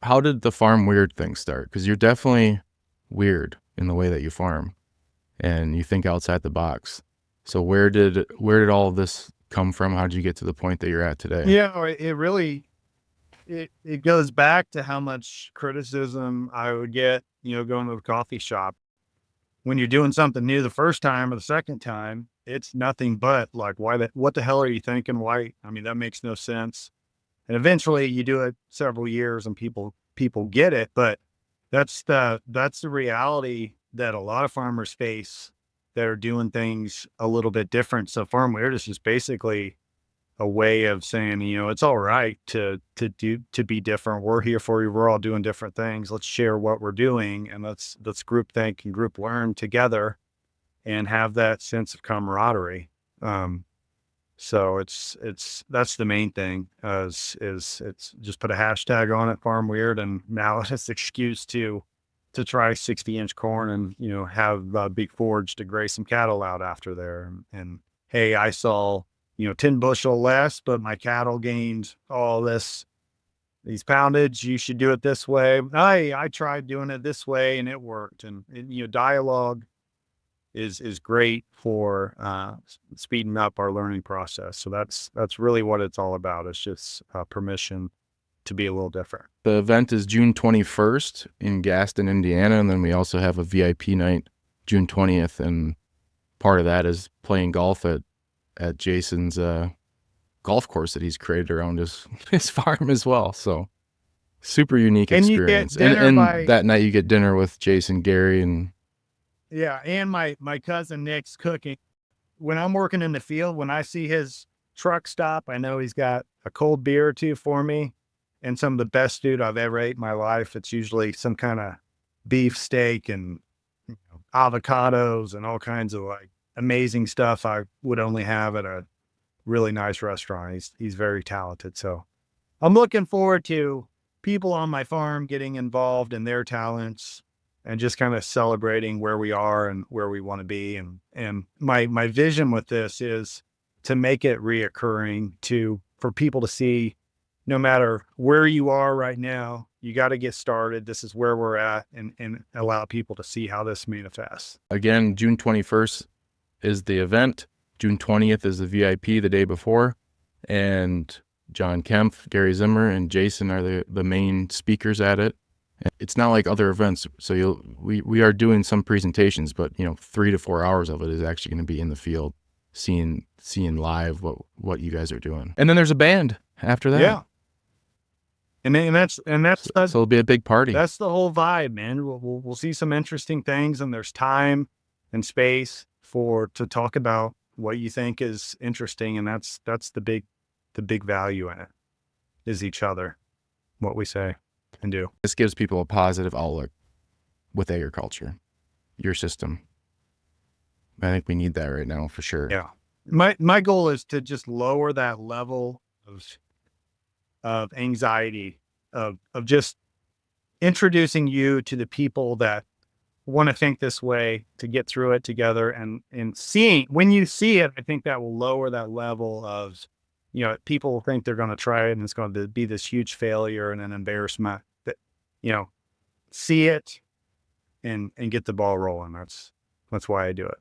how did the farm weird thing start? Because you're definitely weird in the way that you farm and you think outside the box. So where did all of this come from? How did you get to the point that you're at today? Yeah, it really it goes back to how much criticism I would get, going to the coffee shop. When you're doing something new the first time or the second time, it's nothing but like, what the hell are you thinking? Why? I mean, that makes no sense. And eventually you do it several years and people get it, but that's the reality that a lot of farmers face that are doing things a little bit different. So farm weird is just basically a way of saying, it's all right to be different. We're here for you. We're all doing different things. Let's share what we're doing and let's group think and group learn together and have that sense of camaraderie. So that's the main thing is it's just put a hashtag on it, farm weird, and now it's an excuse to try 60-inch corn and have a big forage to graze some cattle out after there. And hey, I saw 10 bushel less, but my cattle gained all these poundage. You should do it this way. I tried doing it this way and it worked. And dialogue is great for speeding up our learning process. So that's really what it's all about. It's just permission to be a little different. The event is June 21st in Gaston, Indiana, and then we also have a VIP night June 20th, and part of that is playing golf at Jason's golf course that he's created around his farm as well. So super unique experience. And that night you get dinner with Jason, Gary, and yeah, and my cousin Nick's cooking. When I'm working in the field, when I see his truck stop, I know he's got a cold beer or two for me and some of the best food I've ever ate in my life. It's usually some kind of beef steak and avocados and all kinds of like amazing stuff I would only have at a really nice restaurant. He's very talented. So I'm looking forward to people on my farm getting involved in their talents and just kind of celebrating where we are and where we want to be. And my vision with this is to make it reoccurring for people to see no matter where you are right now, you got to get started. This is where we're at and allow people to see how this manifests. Again, June 21st is the event. June 20th is the VIP the day before. And John Kempf, Gary Zimmer, and Jason are the main speakers at it. It's not like other events. So we are doing some presentations, but 3 to 4 hours of it is actually going to be in the field, seeing live what you guys are doing. And then there's a band after that. Yeah. And that's so it'll be a big party. That's the whole vibe, man. We'll see some interesting things, and there's time and space to talk about what you think is interesting, and that's the big value in it is each other, what we say and do. This gives people a positive outlook with agriculture, your system. I think we need that right now for sure. Yeah. My goal is to just lower that level of anxiety of just introducing you to the people that want to think this way, to get through it together, and when you see it, I think that will lower that level of, people think they're going to try it and it's going to be this huge failure and an embarrassment. That, see it and get the ball rolling. That's why I do it.